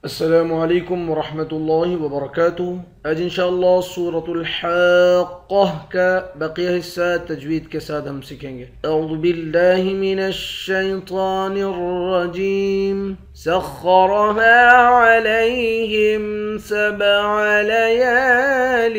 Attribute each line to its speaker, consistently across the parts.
Speaker 1: السلام علیکم ورحمۃ اللہ وبرکاتہ۔ آج انشاءاللہ سورۃ الحاقہ کا بقیہ حصہ تجوید کے ساتھ ہم سیکھیں گے۔ اعوذ باللہ من الشیطان الرجیم۔ سخرها علیہم 7 لیال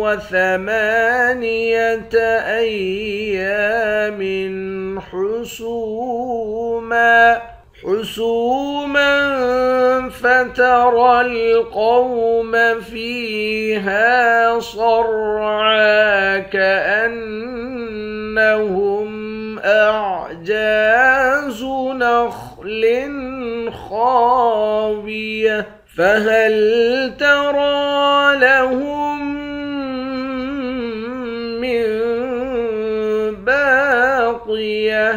Speaker 1: و8 ایام حسوما فترى القوم فيها صرعا كأنهم أعجاز نخل خاوية فهل ترى لهم من باقية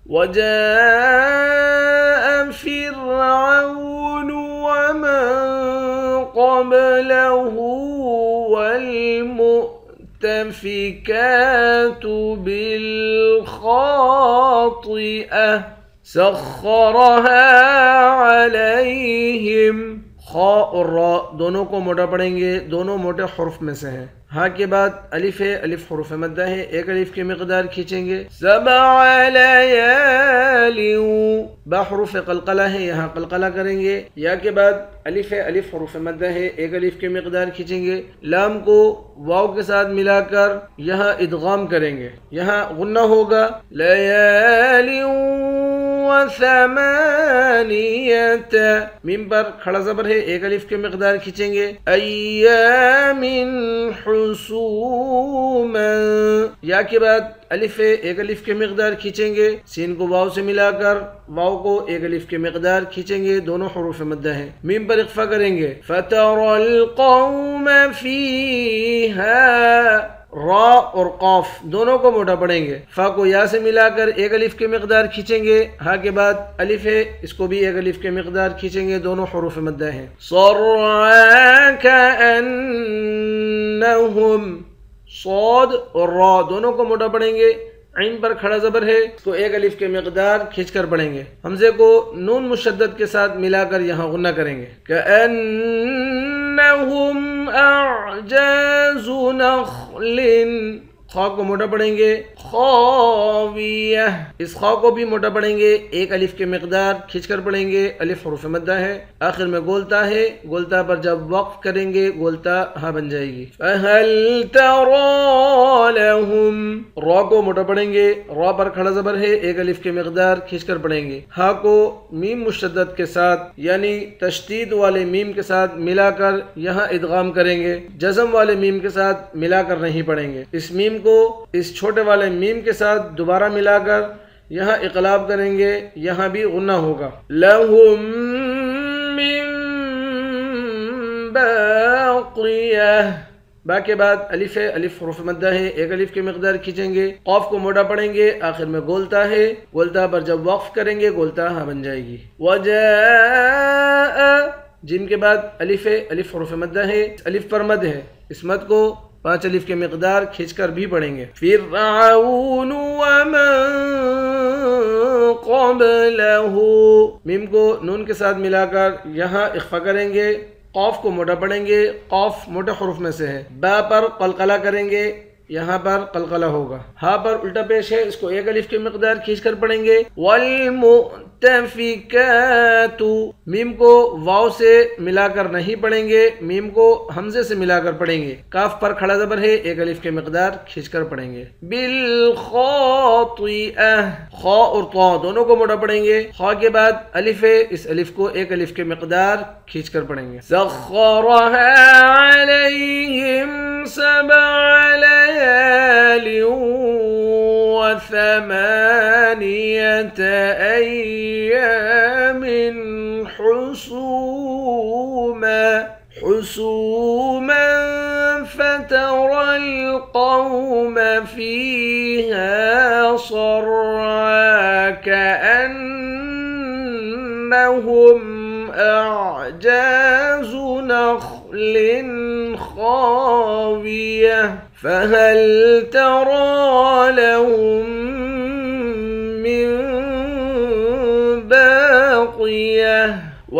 Speaker 1: وجاء فرعون ومن قبله والمؤتفكات بالخاطئة سخرها عليهم۔ خا اور را دونوں کو موٹا پڑھیں گے، دونوں موٹے حرف میں سے ہیں۔ ہاں کے بعد الف ہے، الف حروف مدہ ہے، ایک الف کی مقدار کھینچیں گے۔ 7 لیال، با حروف قلقلہ ہے، یہاں قلقلہ کریں گے۔ یا کے بعد الف ہے، الف حروف مدہ ہے، ایک الف کی مقدار کھینچیں گے۔ لام کو واو کے ساتھ ملا کر یہاں ادغام کریں گے، یہاں غنہ ہوگا۔ لیال و8، میم پر کھڑا زبر ہے، ایک الف کی مقدار کھینچیں گے۔ ایام حسوما، یا کے بعد الف ہے، ایک الف کی مقدار کھینچیں گے۔ سین کو واو سے ملا کر واو کو ایک الف کی مقدار کھینچیں گے، دونوں حروف مدہ ہیں۔ میم پر اخفا کریں گے۔ فترى القوم فيها، را اور قاف دونوں کو موٹا پڑھیں گے۔ فا کو یا سے ملا کر ایک الف کی مقدار کھینچیں گے۔ ہا کے بعد الف ہے، اس کو بھی ایک الف کی مقدار کھینچیں گے، دونوں حروف مدہ ہیں۔ صرعا كأنهم، صاد اور را دونوں کو موٹا پڑھیں گے۔ عین پر کھڑا زبر ہے، اس کو ایک الف کی مقدار کھینچ کر پڑھیں گے۔ حمزے کو نون مشدد کے ساتھ ملا کر یہاں غنہ کریں گے۔ كأنهم أعجاز نخل، خا کو موٹا پڑھیں گے۔ خاویہ، اس خا کو بھی موٹا پڑھیں گے، ایک الف کی مقدار کھینچ کر پڑھیں گے، الف حروف مدہ ہے۔ آخر میں گولتا ہے، گولتا پر جب وقف کریں گے گولتا ہا بن جائے گی۔ فَهَلْ تَرَى لَهُمْ، را کو موٹا پڑھیں گے، را پر کھڑا زبر ہے، ایک الف کی مقدار کھینچ کر پڑھیں گے۔ ہا کو میم مشدد کے ساتھ یعنی تشدید والے میم کے ساتھ ملا کر یہاں ادغام کریں گے، جزم والے میم کے ساتھ ملا کر نہیں پڑھیں گے۔ اس میم کو اس چھوٹے والے میم کے ساتھ دوبارہ ملا کر یہاں اقلاب کریں گے، یہاں بھی غنہ ہوگا۔ لَهُم مِّن باقیہ، با کے بعد الف ہے، الف حروف مدہ ہے، ایک الف کی مقدار کھینچیں گے۔ قاف کو موٹا پڑھیں گے، آخر میں گولتا ہے، گولتا پر جب وقف کریں گے گولتا ہاں بن جائے گی۔ وجاء، جیم کے بعد الف ہے، الف حروف مدہ ہے، الف پر مد ہے، اس مد کو 5 الف کی مقدار کھینچ کر بھی پڑھیں گے۔ فرعون ومن قبله، میم کو نون کے ساتھ ملا کر یہاں اخفا کریں گے، قاف کو موٹا پڑھیں گے، قاف موٹے حروف میں سے ہے۔ با پر قلقلہ کریں گے، یہاں پر قلقلہ ہوگا۔ ہا پر الٹا پیش ہے، اس کو ایک الف کی مقدار کھینچ کر پڑھیں گے۔ والمؤتفکات، میم کو واو سے ملا کر نہیں پڑھیں گے، میم کو حمزے سے ملا کر پڑھیں گے۔ کاف پر کھڑا زبر ہے، ایک الف کی مقدار کھینچ کر پڑھیں گے۔ بالخاطئہ، خا اور طا دونوں کو موٹا پڑھیں گے۔ خا کے بعد الف ہے، اس الف کو ایک الف کی مقدار کھینچ کر پڑھیں گے۔ سخرها علیہم 7 لیال و8 ایام حسوما فترى القوم فيها صرعا كأنهم أعجاز نخل خاوية فهل ترى لهم من باقية